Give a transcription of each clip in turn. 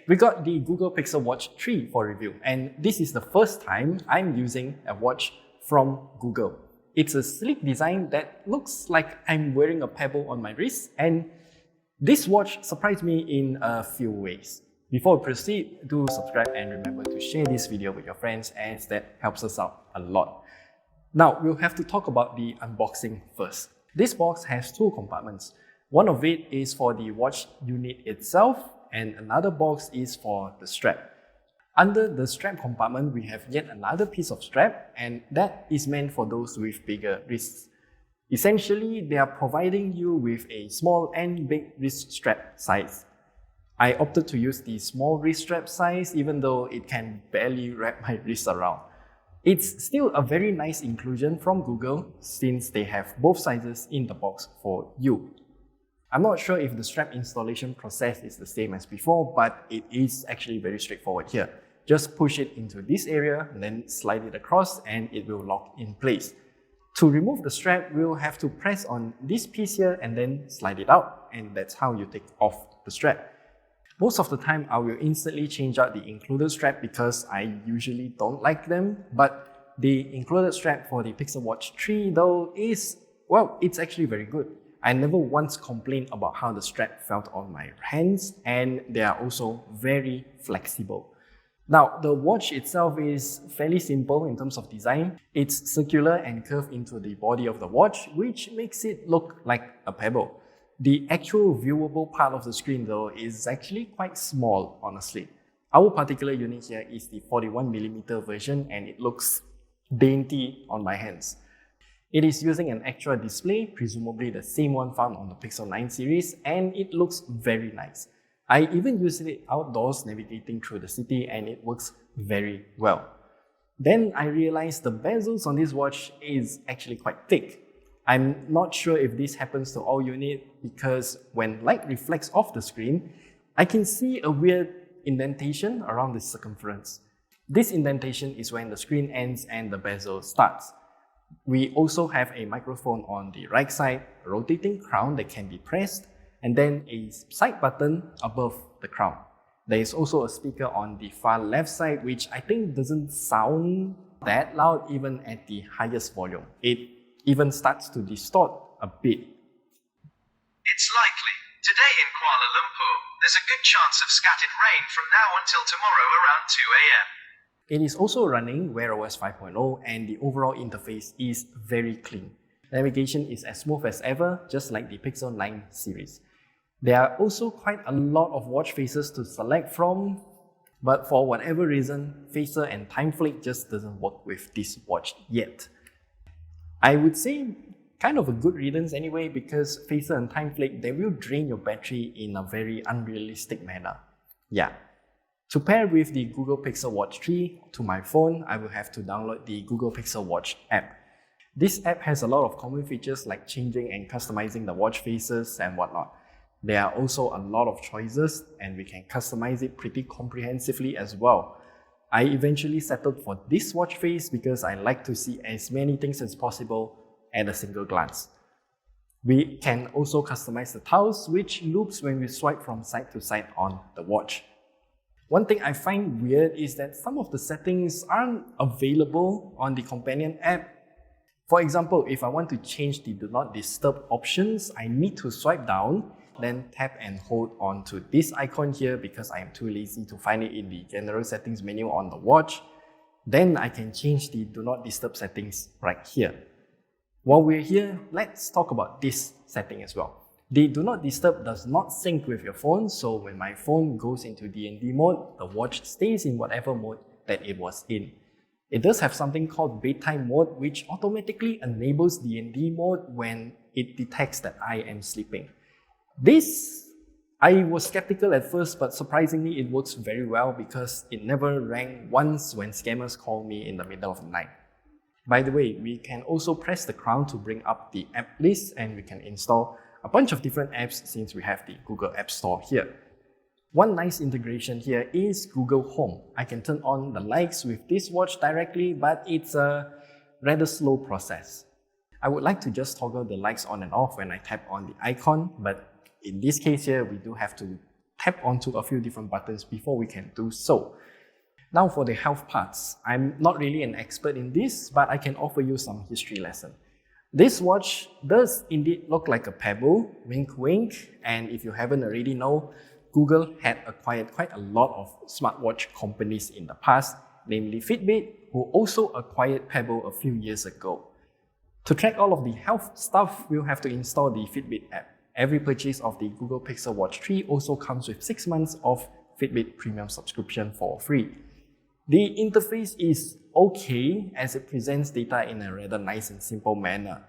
We got the Google Pixel Watch 3 for review, and this is the first time I'm using a watch from Google. It's a sleek design that looks like I'm wearing a pebble on my wrist, and this watch surprised me in a few ways. Before we proceed, do subscribe and remember to share this video with your friends, as that helps us out a lot. Now, we'll have to talk about the unboxing first. This box has two compartments. One of it is for the watch unit itself, and another box is for the strap. Under the strap compartment, we have yet another piece of strap, and that is meant for those with bigger wrists. Essentially, they are providing you with a small and big wrist strap size. I opted to use the small wrist strap size even though it can barely wrap my wrist around. It's still a very nice inclusion from Google since they have both sizes in the box for you. I'm not sure if the strap installation process is the same as before, but it is actually very straightforward here. Just push it into this area and then slide it across and it will lock in place. To remove the strap, we'll have to press on this piece here and then slide it out, and that's how you take off the strap. Most of the time, I will instantly change out the included strap because I usually don't like them, but the included strap for the Pixel Watch 3 though is, well, it's actually very good. I never once complained about how the strap felt on my hands, and they are also very flexible. Now, the watch itself is fairly simple in terms of design. It's circular and curved into the body of the watch, which makes it look like a pebble. The actual viewable part of the screen though is actually quite small, honestly. Our particular unit here is the 41mm version, and it looks dainty on my hands. It is using an extra display, presumably the same one found on the Pixel 9 series, and it looks very nice. I even used it outdoors navigating through the city, and it works very well. Then I realized the bezels on this watch is actually quite thick. I'm not sure if this happens to all units because when light reflects off the screen, I can see a weird indentation around the circumference. This indentation is when the screen ends and the bezel starts. We also have a microphone on the right side, a rotating crown that can be pressed, and then a side button above the crown. There is also a speaker on the far left side, which I think doesn't sound that loud even at the highest volume. It even starts to distort a bit. It's likely. Today in Kuala Lumpur, there's a good chance of scattered rain from now until tomorrow around 2 a.m. It is also running Wear OS 5.0, and the overall interface is very clean. Navigation is as smooth as ever, just like the Pixel 9 series. There are also quite a lot of watch faces to select from, but for whatever reason, Facer and Time Flick just doesn't work with this watch yet. I would say kind of a good riddance anyway, because Facer and Time Flick, they will drain your battery in a very unrealistic manner. Yeah. To pair with the Google Pixel Watch 3 to my phone, I will have to download the Google Pixel Watch app. This app has a lot of common features like changing and customizing the watch faces and whatnot. There are also a lot of choices, and we can customize it pretty comprehensively as well. I eventually settled for this watch face because I like to see as many things as possible at a single glance. We can also customize the tiles, which loops when we swipe from side to side on the watch. One thing I find weird is that some of the settings aren't available on the companion app. For example, if I want to change the Do Not Disturb options, I need to swipe down, then tap and hold onto this icon here because I am too lazy to find it in the general settings menu on the watch. Then I can change the Do Not Disturb settings right here. While we're here, let's talk about this setting as well. The Do Not Disturb does not sync with your phone, so when my phone goes into DND mode, the watch stays in whatever mode that it was in. It does have something called bedtime mode, which automatically enables DND mode when it detects that I am sleeping. This, I was skeptical at first, but surprisingly it works very well because it never rang once when scammers call me in the middle of the night. By the way, we can also press the crown to bring up the app list, and we can install a bunch of different apps since we have the Google App Store here. One nice integration here is Google Home. I can turn on the lights with this watch directly, but it's a rather slow process. I would like to just toggle the lights on and off when I tap on the icon, but in this case here, we do have to tap onto a few different buttons before we can do so. Now for the health parts, I'm not really an expert in this, but I can offer you some history lesson. This watch does indeed look like a pebble, wink wink, and if you haven't already know, Google had acquired quite a lot of smartwatch companies in the past, namely Fitbit, who also acquired Pebble a few years ago. To track all of the health stuff, we'll have to install the Fitbit app. Every purchase of the Google Pixel Watch 3 also comes with 6 months of Fitbit Premium subscription for free. The interface is okay as it presents data in a rather nice and simple manner.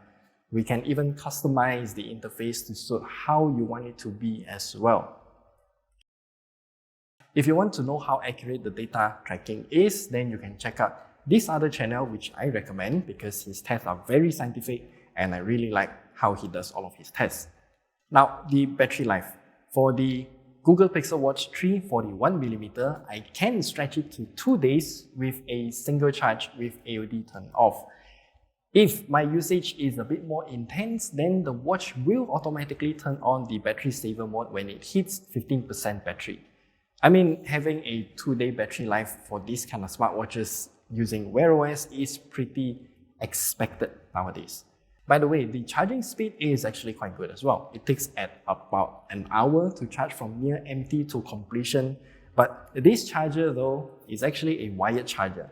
We can even customize the interface to suit how you want it to be as well. If you want to know how accurate the data tracking is, then you can check out this other channel, which I recommend because his tests are very scientific and I really like how he does all of his tests. Now, the battery life. For the Google Pixel Watch 3 41mm, I can stretch it to 2 days with a single charge with AOD turned off. If my usage is a bit more intense, then the watch will automatically turn on the battery saver mode when it hits 15% battery. I mean, having a 2-day battery life for these kind of smartwatches using Wear OS is pretty expected nowadays. By the way, the charging speed is actually quite good as well. It takes at about an hour to charge from near empty to completion, but this charger though is actually a wired charger.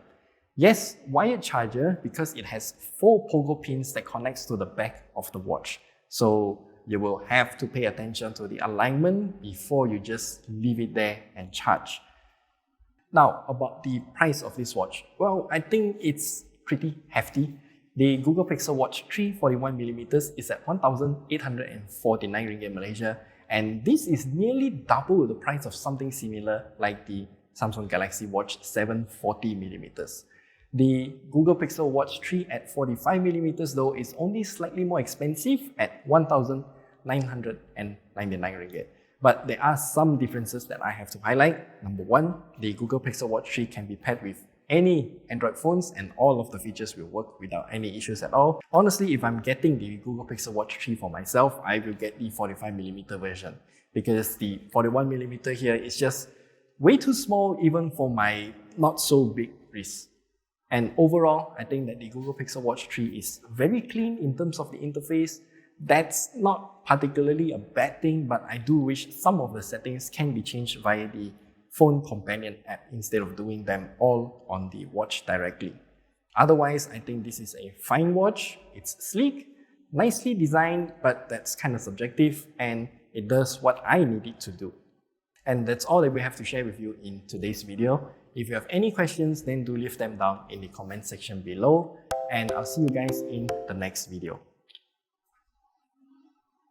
Yes, wired charger because it has 4 pogo pins that connects to the back of the watch. So you will have to pay attention to the alignment before you just leave it there and charge. Now, about the price of this watch. Well, I think it's pretty hefty. The Google Pixel Watch 3 41mm is at 1,849 ringgit Malaysia, and this is nearly double the price of something similar like the Samsung Galaxy Watch 7 40mm. The Google Pixel Watch 3 at 45mm though is only slightly more expensive at 1,999 ringgit. But there are some differences that I have to highlight. Number one, the Google Pixel Watch 3 can be paired with any Android phones and all of the features will work without any issues at all. Honestly, if I'm getting the Google Pixel Watch 3 for myself, I will get the 45mm version because the 41mm here is just way too small even for my not so big wrist. And overall, I think that the Google Pixel Watch 3 is very clean in terms of the interface. That's not particularly a bad thing, but I do wish some of the settings can be changed via the phone companion app instead of doing them all on the watch directly. Otherwise, I think this is a fine watch. It's sleek, nicely designed, but that's kind of subjective and it does what I need it to do. And that's all that we have to share with you in today's video. If you have any questions, then do leave them down in the comment section below, and I'll see you guys in the next video.